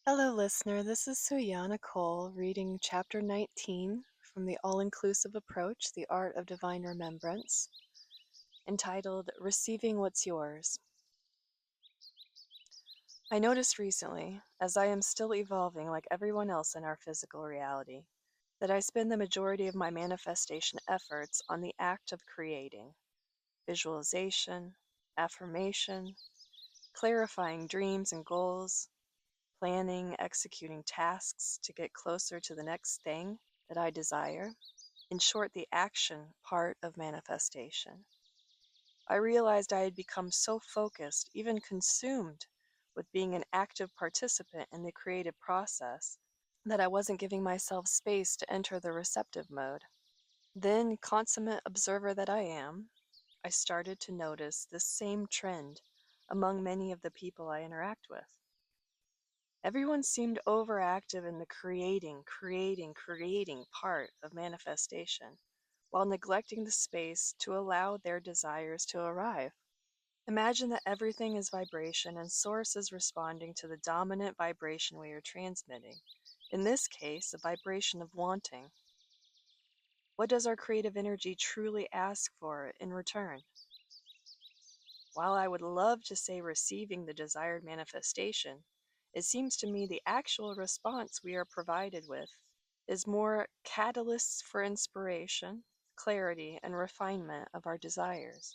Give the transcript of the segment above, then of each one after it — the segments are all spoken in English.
Hello, listener. This is Suyana Cole reading Chapter 19 from the All-Inclusive Approach, The Art of Divine Remembrance, entitled Receiving What's Yours. I noticed recently, as I am still evolving like everyone else in our physical reality, that I spend the majority of my manifestation efforts on the act of creating, visualization, affirmation, clarifying dreams and goals, planning, executing tasks to get closer to the next thing that I desire. In short, the action part of manifestation. I realized I had become so focused, even consumed, with being an active participant in the creative process, that I wasn't giving myself space to enter the receptive mode. Then, consummate observer that I am, I started to notice this same trend among many of the people I interact with. Everyone seemed overactive in the creating part of manifestation, while neglecting the space to allow their desires to arrive. Imagine that everything is vibration and Source is responding to the dominant vibration we are transmitting, in this case, a vibration of wanting. What does our creative energy truly ask for in return? While I would love to say receiving the desired manifestation, it seems to me the actual response we are provided with is more catalysts for inspiration, clarity, and refinement of our desires.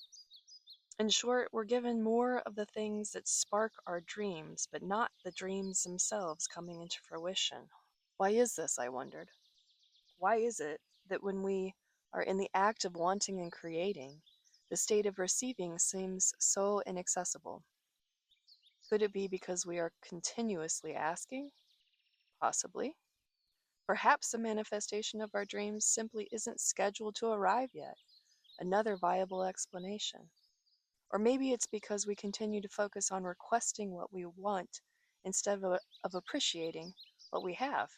In short, we're given more of the things that spark our dreams, but not the dreams themselves coming into fruition. Why is this, I wondered? Why is it that when we are in the act of wanting and creating, the state of receiving seems so inaccessible? Could it be because we are continuously asking? Possibly. Perhaps the manifestation of our dreams simply isn't scheduled to arrive yet. Another viable explanation. Or maybe it's because we continue to focus on requesting what we want instead of appreciating what we have.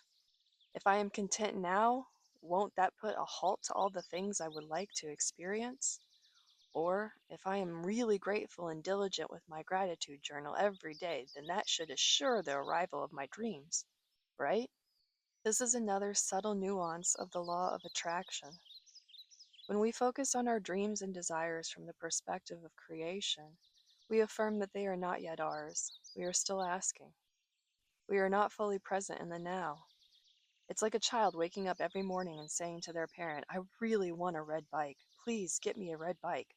If I am content now, won't that put a halt to all the things I would like to experience? Or if I am really grateful and diligent with my gratitude journal every day, then that should assure the arrival of my dreams, right? This is another subtle nuance of the law of attraction. When we focus on our dreams and desires from the perspective of creation, we affirm that they are not yet ours. We are still asking. We are not fully present in the now. It's like a child waking up every morning and saying to their parent, "I really want a red bike. Please get me a red bike."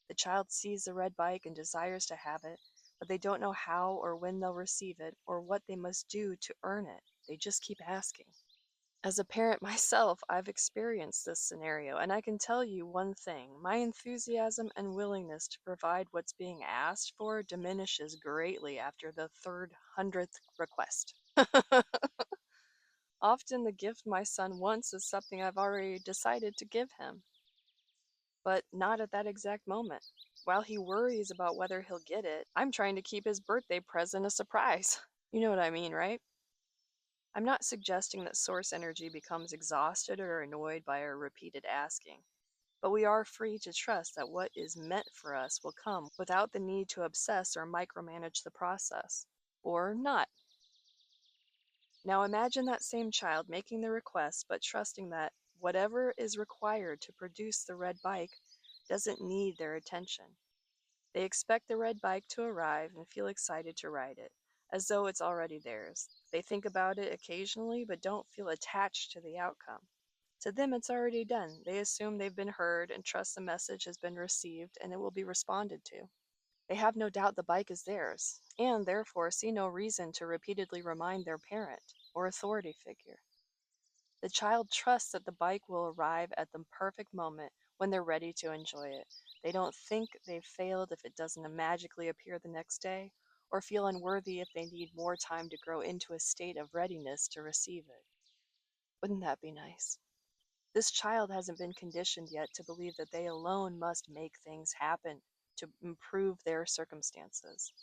The child sees the red bike and desires to have it, but they don't know how or when they'll receive it or what they must do to earn it. They just keep asking. As a parent myself, I've experienced this scenario, and I can tell you one thing. My enthusiasm and willingness to provide what's being asked for diminishes greatly after the 300th request. Often the gift my son wants is something I've already decided to give him, but not at that exact moment. While he worries about whether he'll get it, I'm trying to keep his birthday present a surprise. You know what I mean, right? I'm not suggesting that source energy becomes exhausted or annoyed by our repeated asking, but we are free to trust that what is meant for us will come without the need to obsess or micromanage the process. Or not. Now imagine that same child making the request but trusting that whatever is required to produce the red bike doesn't need their attention. They expect the red bike to arrive and feel excited to ride it, as though it's already theirs. They think about it occasionally but don't feel attached to the outcome. To them, it's already done. They assume they've been heard and trust the message has been received and it will be responded to. They have no doubt the bike is theirs, and therefore see no reason to repeatedly remind their parent or authority figure. The child trusts that the bike will arrive at the perfect moment when they're ready to enjoy it. They don't think they've failed if it doesn't magically appear the next day, or feel unworthy if they need more time to grow into a state of readiness to receive it. Wouldn't that be nice? This child hasn't been conditioned yet to believe that they alone must make things happen to improve their circumstances.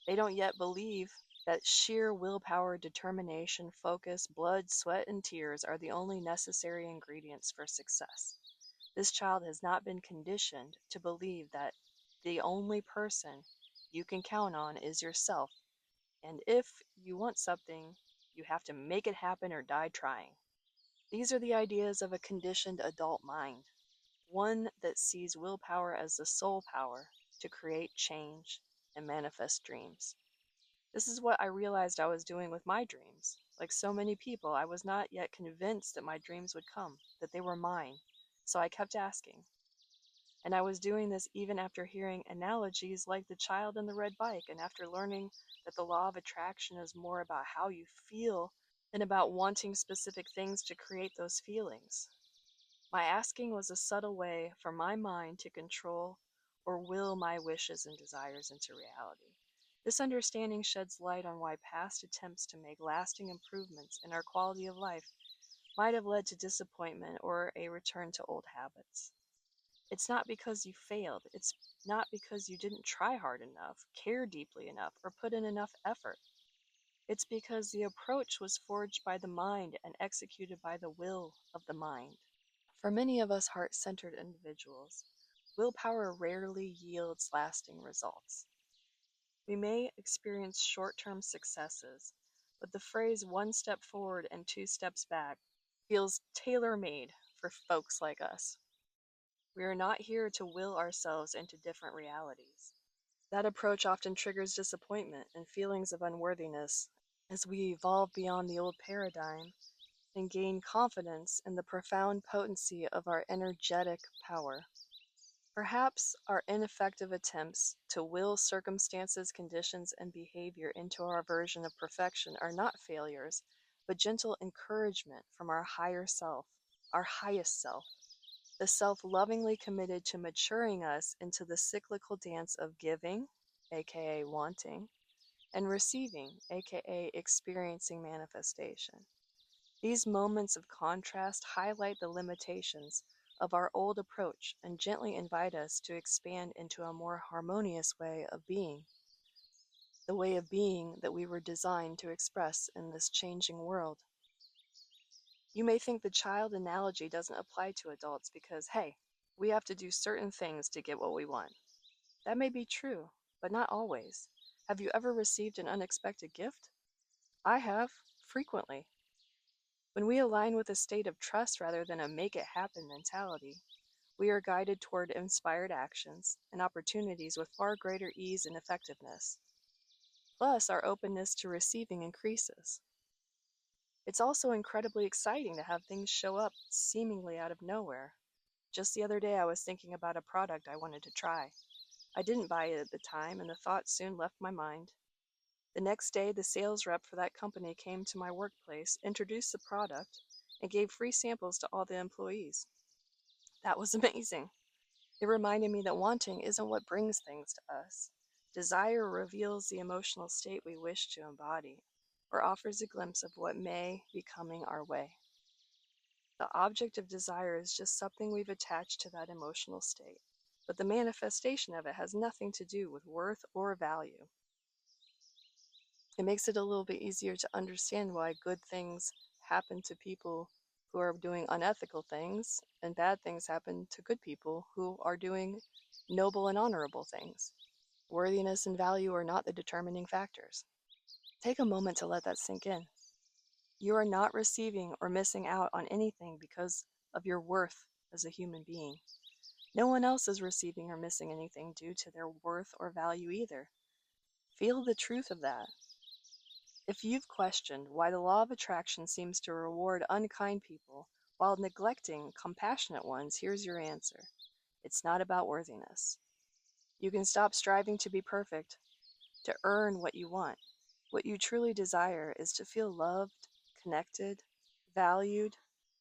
They don't yet believe that sheer willpower, determination, focus, blood, sweat, and tears are the only necessary ingredients for success. This child has not been conditioned to believe that the only person you can count on is yourself, And if you want something, you have to make it happen or die trying. These are the ideas of a conditioned adult mind, one that sees willpower as the sole power to create change and manifest dreams. This is what I realized I was doing with my dreams. Like so many people, I was not yet convinced that my dreams would come, that they were mine. So I kept asking. And I was doing this even after hearing analogies like the child in the red bike, and after learning that the law of attraction is more about how you feel than about wanting specific things to create those feelings. My asking was a subtle way for my mind to control or will my wishes and desires into reality. This understanding sheds light on why past attempts to make lasting improvements in our quality of life might have led to disappointment or a return to old habits. It's not because you failed, it's not because you didn't try hard enough, care deeply enough, or put in enough effort. It's because the approach was forged by the mind and executed by the will of the mind. For many of us heart centered individuals, willpower rarely yields lasting results. We may experience short term successes, but the phrase one step forward and two steps back feels tailor made for folks like us. We are not here to will ourselves into different realities. That approach often triggers disappointment and feelings of unworthiness as we evolve beyond the old paradigm and gain confidence in the profound potency of our energetic power. Perhaps our ineffective attempts to will circumstances, conditions, and behavior into our version of perfection are not failures, but gentle encouragement from our higher self, our highest self, the self lovingly committed to maturing us into the cyclical dance of giving, aka wanting, and receiving, aka experiencing manifestation. These moments of contrast highlight the limitations of our old approach and gently invite us to expand into a more harmonious way of being, the way of being that we were designed to express in this changing world. You may think the child analogy doesn't apply to adults because, hey, we have to do certain things to get what we want. That may be true, but not always. Have you ever received an unexpected gift? I have, frequently. When we align with a state of trust rather than a make it happen mentality, we are guided toward inspired actions and opportunities with far greater ease and effectiveness. Plus, our openness to receiving increases. It's also incredibly exciting to have things show up seemingly out of nowhere. Just the other day, I was thinking about a product I wanted to try. I didn't buy it at the time, and the thought soon left my mind. The next day, the sales rep for that company came to my workplace, introduced the product, and gave free samples to all the employees. That was amazing. It reminded me that wanting isn't what brings things to us. Desire reveals the emotional state we wish to embody, or offers a glimpse of what may be coming our way. The object of desire is just something we've attached to that emotional state, but the manifestation of it has nothing to do with worth or value. It makes it a little bit easier to understand why good things happen to people who are doing unethical things, and bad things happen to good people who are doing noble and honorable things. Worthiness and value are not the determining factors. Take a moment to let that sink in. You are not receiving or missing out on anything because of your worth as a human being. No one else is receiving or missing anything due to their worth or value either. Feel the truth of that. If you've questioned why the law of attraction seems to reward unkind people while neglecting compassionate ones, here's your answer. It's not about worthiness. You can stop striving to be perfect, to earn what you want. What you truly desire is to feel loved, connected, valued,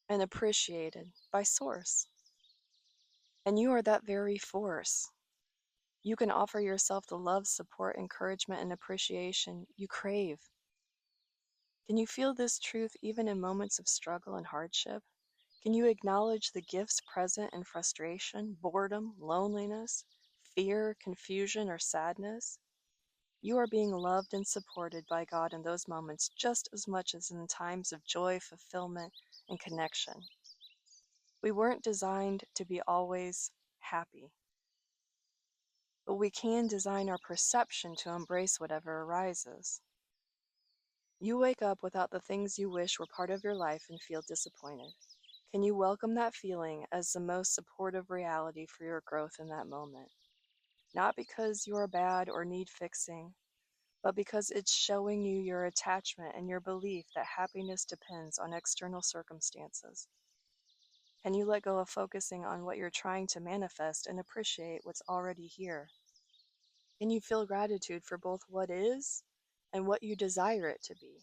and appreciated by Source. And you are that very force. You can offer yourself the love, support, encouragement, and appreciation you crave. Can you feel this truth even in moments of struggle and hardship? Can you acknowledge the gifts present in frustration, boredom, loneliness, fear, confusion, or sadness? You are being loved and supported by God in those moments just as much as in times of joy, fulfillment, and connection. We weren't designed to be always happy, but we can design our perception to embrace whatever arises. You wake up without the things you wish were part of your life and feel disappointed. Can you welcome that feeling as the most supportive reality for your growth in that moment? Not because you are bad or need fixing, but because it's showing you your attachment and your belief that happiness depends on external circumstances. Can you let go of focusing on what you're trying to manifest and appreciate what's already here? Can you feel gratitude for both what is and what you desire it to be?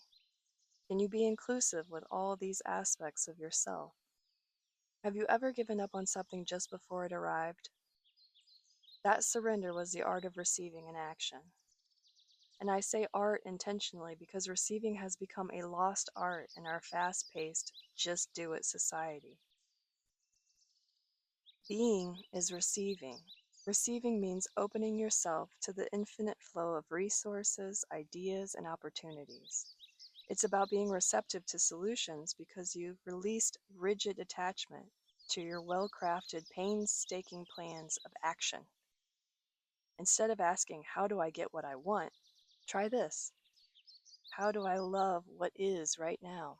Can you be inclusive with all these aspects of yourself? Have you ever given up on something just before it arrived? That surrender was the art of receiving in action. And I say art intentionally because receiving has become a lost art in our fast paced, just do it society. Being is receiving. Receiving means opening yourself to the infinite flow of resources, ideas, and opportunities. It's about being receptive to solutions because you've released rigid attachment to your well crafted, painstaking plans of action. Instead of asking, how do I get what I want? Try this. How do I love what is right now?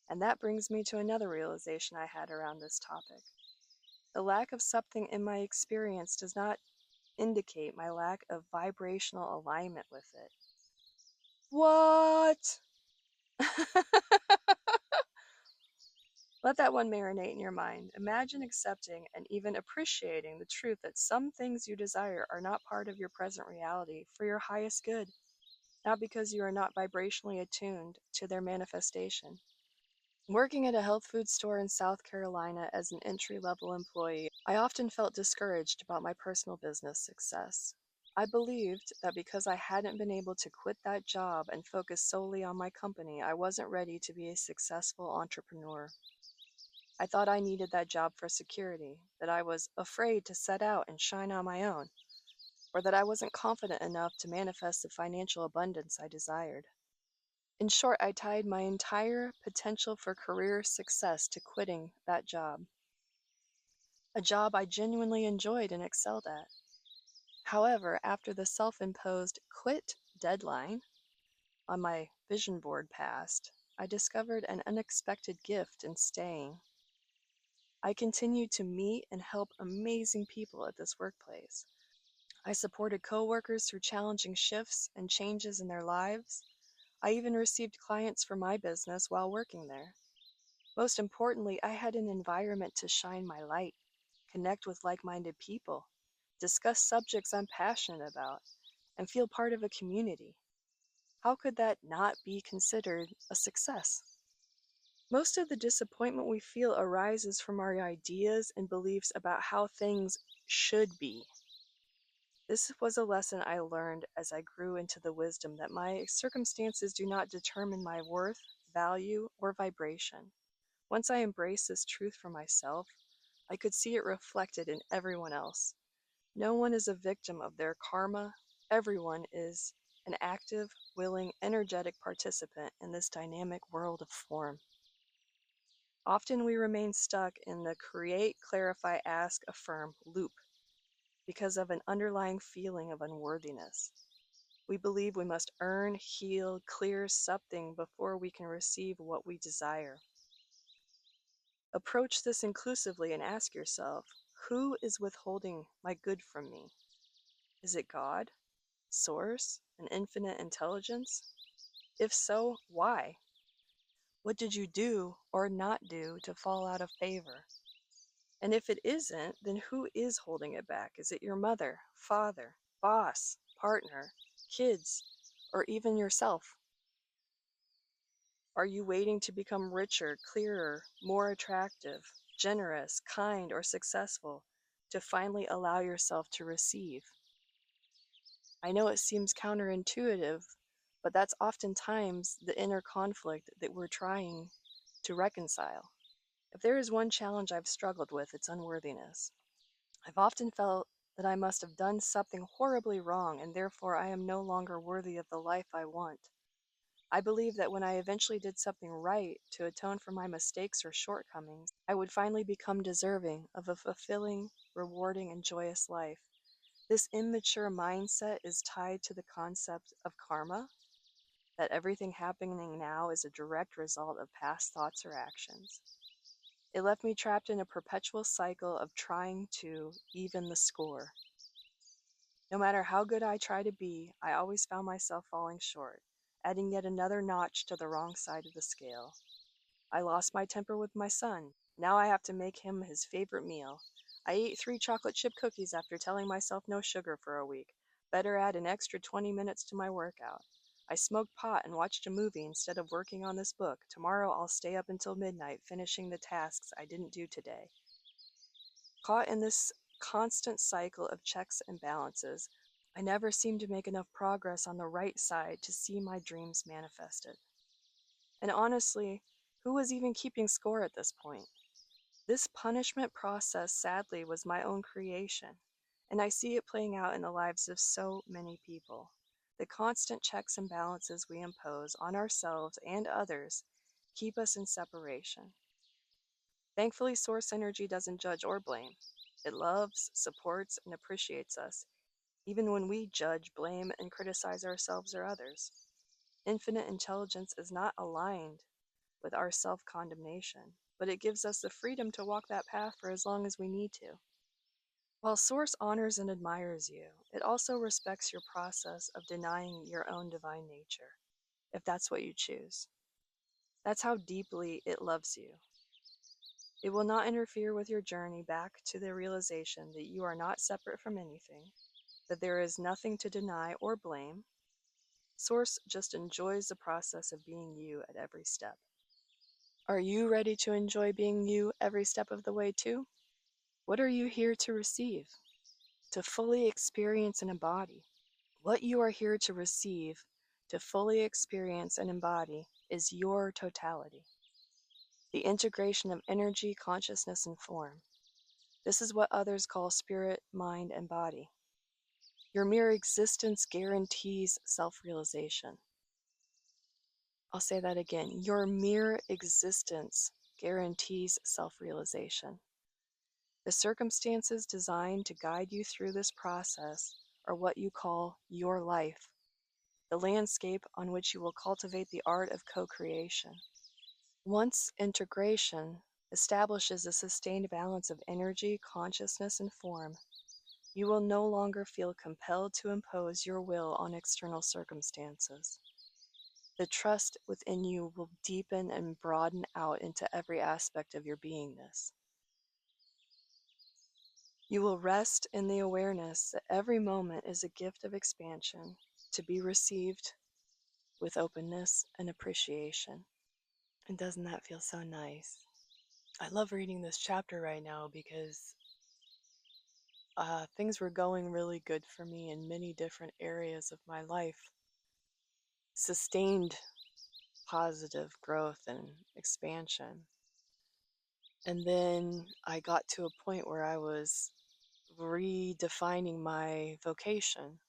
And that brings me to another realization I had around this topic. The lack of something in my experience does not indicate my lack of vibrational alignment with it. What? Let that one marinate in your mind. Imagine accepting and even appreciating the truth that some things you desire are not part of your present reality for your highest good, not because you are not vibrationally attuned to their manifestation. Working at a health food store in South Carolina as an entry-level employee, I often felt discouraged about my personal business success. I believed that because I hadn't been able to quit that job and focus solely on my company, I wasn't ready to be a successful entrepreneur. I thought I needed that job for security, that I was afraid to set out and shine on my own, or that I wasn't confident enough to manifest the financial abundance I desired. In short, I tied my entire potential for career success to quitting that job, a job I genuinely enjoyed and excelled at. However, after the self-imposed quit deadline on my vision board passed, I discovered an unexpected gift in staying. I continued to meet and help amazing people at this workplace. I supported coworkers through challenging shifts and changes in their lives. I even received clients for my business while working there. Most importantly, I had an environment to shine my light, connect with like-minded people, discuss subjects I'm passionate about, and feel part of a community. How could that not be considered a success? Most of the disappointment we feel arises from our ideas and beliefs about how things should be. This was a lesson I learned as I grew into the wisdom that my circumstances do not determine my worth, value, or vibration. Once I embraced this truth for myself, I could see it reflected in everyone else. No one is a victim of their karma. Everyone is an active, willing, energetic participant in this dynamic world of form. Often we remain stuck in the create, clarify, ask, affirm loop because of an underlying feeling of unworthiness. We believe we must earn, heal, clear something before we can receive what we desire. Approach this inclusively and ask yourself, who is withholding my good from me? Is it God, Source, an infinite intelligence? If so, why? What did you do or not do to fall out of favor? And if it isn't, then who is holding it back? Is it your mother, father, boss, partner, kids, or even yourself? Are you waiting to become richer, clearer, more attractive, generous, kind, or successful to finally allow yourself to receive? I know it seems counterintuitive, but that's oftentimes the inner conflict that we're trying to reconcile. If there is one challenge I've struggled with, it's unworthiness. I've often felt that I must have done something horribly wrong and therefore I am no longer worthy of the life I want. I believe that when I eventually did something right to atone for my mistakes or shortcomings, I would finally become deserving of a fulfilling, rewarding, and joyous life. This immature mindset is tied to the concept of karma, that everything happening now is a direct result of past thoughts or actions. It left me trapped in a perpetual cycle of trying to even the score. No matter how good I try to be, I always found myself falling short, adding yet another notch to the wrong side of the scale. I lost my temper with my son. Now I have to make him his favorite meal. I ate 3 chocolate chip cookies after telling myself no sugar for a week. Better add an extra 20 minutes to my workout. I smoked pot and watched a movie instead of working on this book. Tomorrow I'll stay up until midnight finishing the tasks I didn't do today. Caught in this constant cycle of checks and balances, I never seemed to make enough progress on the right side to see my dreams manifested. And honestly, who was even keeping score at this point? This punishment process, sadly, was my own creation, and I see it playing out in the lives of so many people. The constant checks and balances we impose on ourselves and others keep us in separation. Thankfully, Source Energy doesn't judge or blame. It loves, supports, and appreciates us, even when we judge, blame, and criticize ourselves or others. Infinite intelligence is not aligned with our self condemnation, but it gives us the freedom to walk that path for as long as we need to. While Source honors and admires you, it also respects your process of denying your own divine nature, if that's what you choose. That's how deeply it loves you. It will not interfere with your journey back to the realization that you are not separate from anything, that there is nothing to deny or blame. Source just enjoys the process of being you at every step. Are you ready to enjoy being you every step of the way too? What are you here to receive, to fully experience and embody? What you are here to receive, to fully experience and embody, is your totality, the integration of energy, consciousness, and form. This is what others call spirit, mind, and body. Your mere existence guarantees self-realization. I'll say that again. Your mere existence guarantees self-realization. The circumstances designed to guide you through this process are what you call your life, the landscape on which you will cultivate the art of co-creation. Once integration establishes a sustained balance of energy, consciousness, and form, you will no longer feel compelled to impose your will on external circumstances. The trust within you will deepen and broaden out into every aspect of your beingness. You will rest in the awareness that every moment is a gift of expansion to be received with openness and appreciation. And doesn't that feel so nice? I love reading this chapter right now because things were going really good for me in many different areas of my life. Sustained positive growth and expansion. And then I got to a point where I was redefining my vocation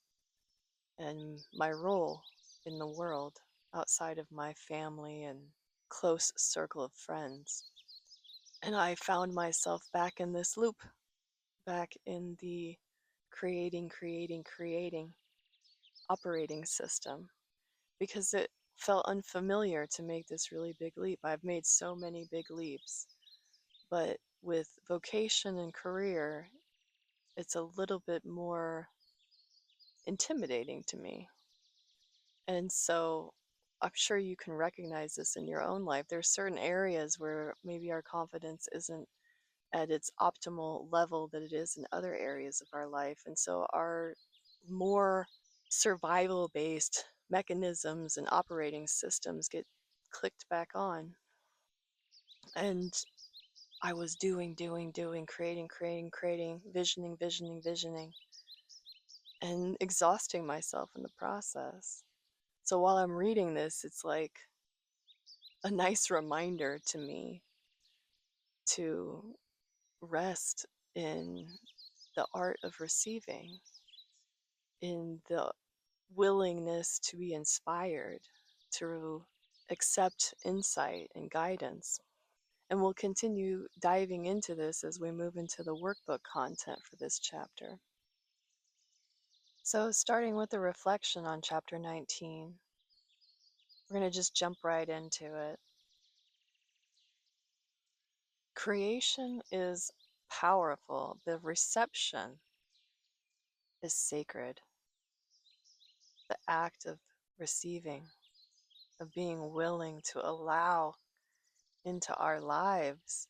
and my role in the world outside of my family and close circle of friends. And I found myself back in this loop, back in the creating operating system, because it felt unfamiliar to make this really big leap. I've made so many big leaps, but with vocation and career, it's a little bit more intimidating to me. And so I'm sure you can recognize this in your own life. There's certain areas where maybe our confidence isn't at its optimal level that it is in other areas of our life. And so our more survival based mechanisms and operating systems get clicked back on. And I was doing, creating, visioning, and exhausting myself in the process. So while I'm reading this, it's like a nice reminder to me to rest in the art of receiving, in the willingness to be inspired, to accept insight and guidance. And we'll continue diving into this as we move into the workbook content for this chapter. So, starting with the reflection on chapter 19, We're going to just jump right into it. Creation is powerful. The reception is sacred. The act of receiving, of being willing to allow into our lives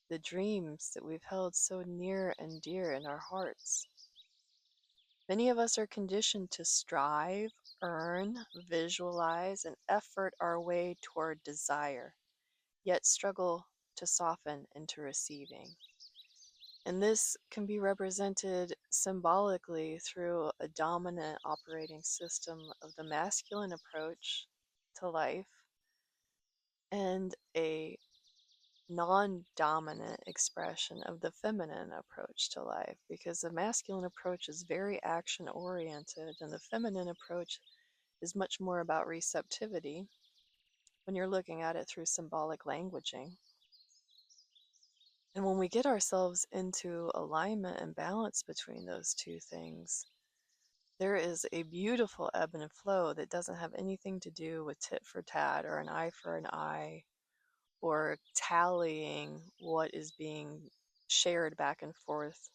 the dreams that we've held so near and dear in our hearts. Many of us are conditioned to strive, earn, visualize, and effort our way toward desire, yet struggle to soften into receiving. And this can be represented symbolically through a dominant operating system of the masculine approach to life and a non-dominant expression of the feminine approach to life, because the masculine approach is very action oriented and the feminine approach is much more about receptivity when you're looking at it through symbolic languaging. And when we get ourselves into alignment and balance between those two things, there is a beautiful ebb and flow that doesn't have anything to do with tit for tat or an eye for an eye or tallying what is being shared back and forth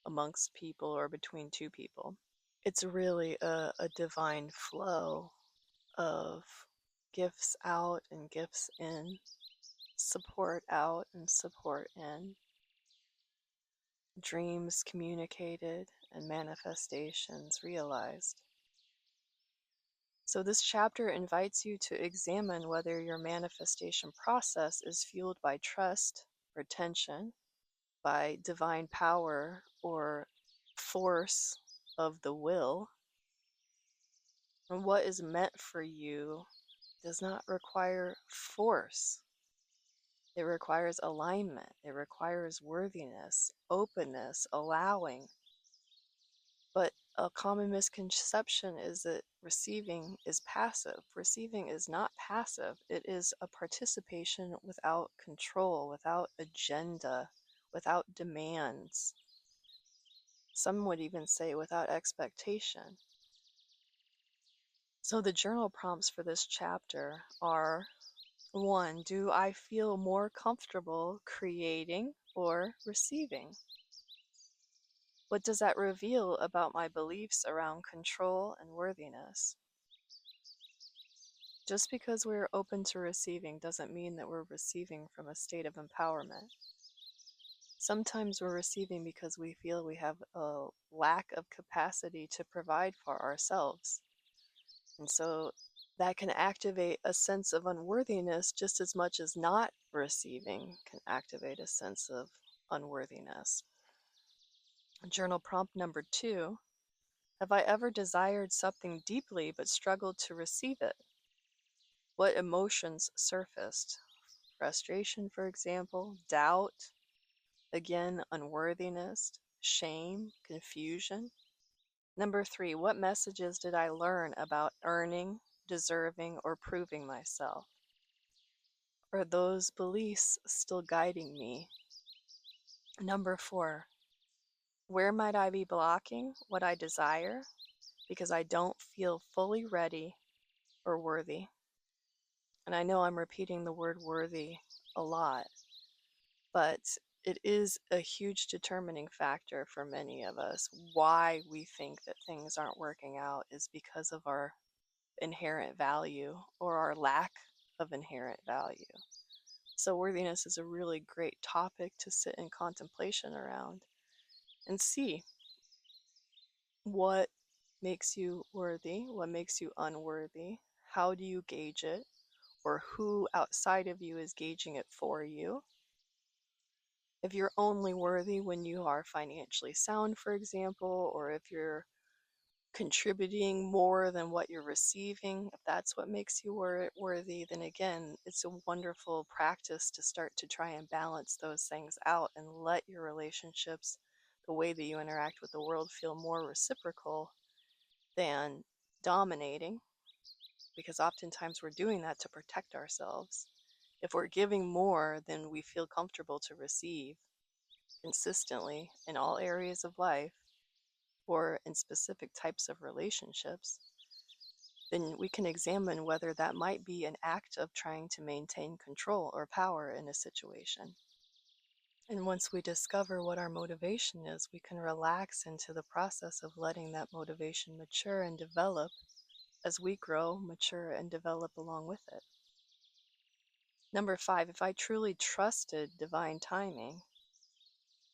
amongst people or between two people. It's really a divine flow of gifts out and gifts in, support out and support in, dreams communicated and manifestations realized. So this chapter invites you to examine whether your manifestation process is fueled by trust or tension, by divine power or force of the will. And what is meant for you does not require force. It requires alignment. It requires worthiness, openness, allowing. But a common misconception is that receiving is passive. Receiving is not passive. It is a participation without control, without agenda, without demands. Some would even say without expectation. So the journal prompts for this chapter are: 1, do I feel more comfortable creating or receiving? What does that reveal about my beliefs around control and worthiness? Just because we're open to receiving doesn't mean that we're receiving from a state of empowerment. Sometimes we're receiving because we feel we have a lack of capacity to provide for ourselves. And so that can activate a sense of unworthiness just as much as not receiving can activate a sense of unworthiness. Journal prompt number 2, have I ever desired something deeply but struggled to receive it? What emotions surfaced? Frustration, for example, doubt, again, unworthiness, shame, confusion. Number 3, what messages did I learn about earning, deserving, or proving myself? Are those beliefs still guiding me? Number 4, where might I be blocking what I desire because I don't feel fully ready or worthy? And I know I'm repeating the word worthy a lot, but it is a huge determining factor for many of us. Why we think that things aren't working out is because of our inherent value or our lack of inherent value. So worthiness is a really great topic to sit in contemplation around and see what makes you worthy, what makes you unworthy, how do you gauge it, or who outside of you is gauging it for you. If you're only worthy when you are financially sound, for example, or if you're contributing more than what you're receiving, if that's what makes you worthy, then again, it's a wonderful practice to start to try and balance those things out and let your relationships, the way that you interact with the world, feel more reciprocal than dominating, because oftentimes we're doing that to protect ourselves. If we're giving more than we feel comfortable to receive consistently in all areas of life or in specific types of relationships, then we can examine whether that might be an act of trying to maintain control or power in a situation. And once we discover what our motivation is, we can relax into the process of letting that motivation mature and develop as we grow, mature, and develop along with it. Number 5, if I truly trusted divine timing,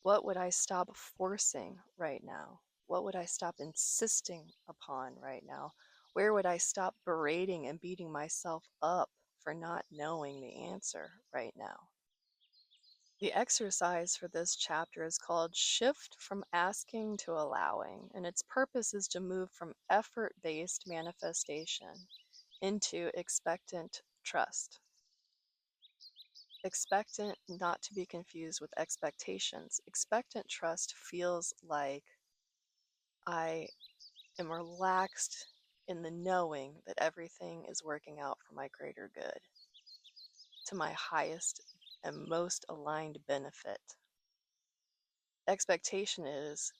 what would I stop forcing right now? What would I stop insisting upon right now? Where would I stop berating and beating myself up for not knowing the answer right now? The exercise for this chapter is called Shift from Asking to Allowing, and its purpose is to move from effort-based manifestation into expectant trust. Expectant, not to be confused with expectations. Expectant trust feels like I am relaxed in the knowing that everything is working out for my greater good, to my highest and most aligned benefit. Expectation is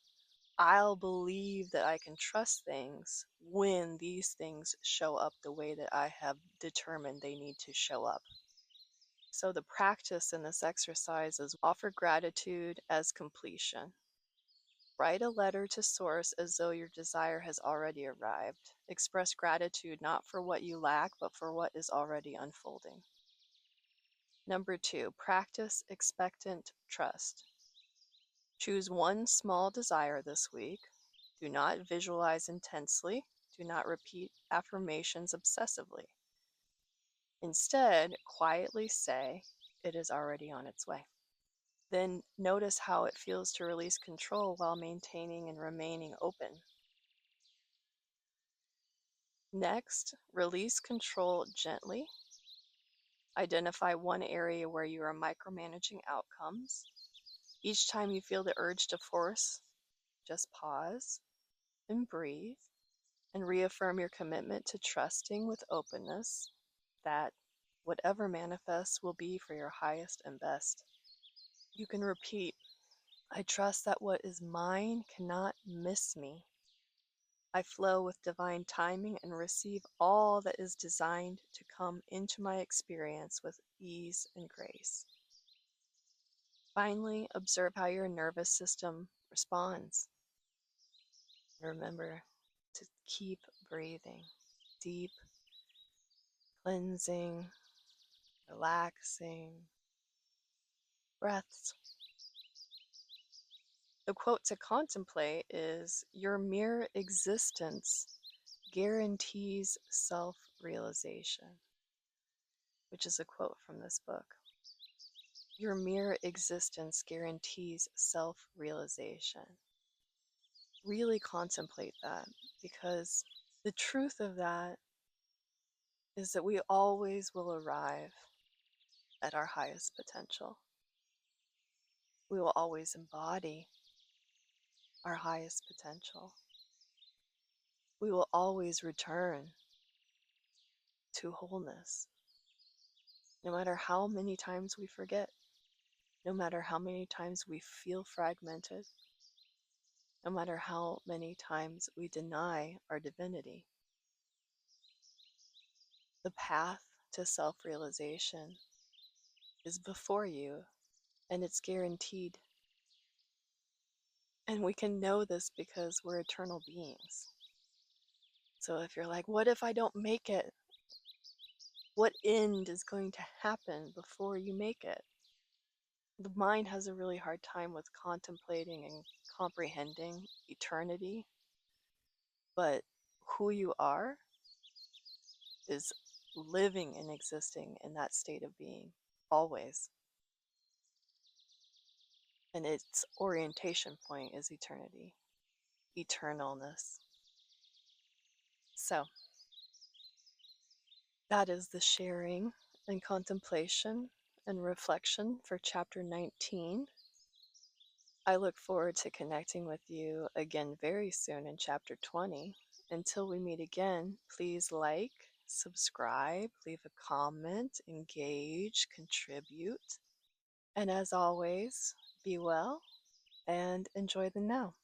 I'll believe that I can trust things when these things show up the way that I have determined they need to show up. So the practice in this exercise is offer gratitude as completion. Write a letter to Source as though your desire has already arrived. Express gratitude not for what you lack, but for what is already unfolding. Number 2, practice expectant trust. Choose one small desire this week. Do not visualize intensely. Do not repeat affirmations obsessively. Instead, quietly say, it is already on its way. Then notice how it feels to release control while maintaining and remaining open. Next, release control gently. Identify one area where you are micromanaging outcomes. Each time you feel the urge to force, just pause and breathe and reaffirm your commitment to trusting with openness that whatever manifests will be for your highest and best. You can repeat, I trust that what is mine cannot miss me. I flow with divine timing and receive all that is designed to come into my experience with ease and grace. Finally, observe how your nervous system responds. Remember to keep breathing, deep, cleansing, relaxing breaths. The quote to contemplate is, your mere existence guarantees self-realization, which is a quote from this book. Your mere existence guarantees self-realization. Really contemplate that, because the truth of that is that we always will arrive at our highest potential. We will always embody our highest potential. We will always return to wholeness, no matter how many times we forget, no matter how many times we feel fragmented, no matter how many times we deny our divinity. The path to self-realization is before you, and it's guaranteed. And we can know this because we're eternal beings. So if you're like, what if I don't make it? What end is going to happen before you make it? The mind has a really hard time with contemplating and comprehending eternity, but who you are is living and existing in that state of being, always. And its orientation point is eternity, eternalness. So, that is the sharing and contemplation and reflection for chapter 19. I look forward to connecting with you again very soon in chapter 20. Until we meet again, please like, subscribe, leave a comment, engage, contribute. And as always, be well and enjoy the now.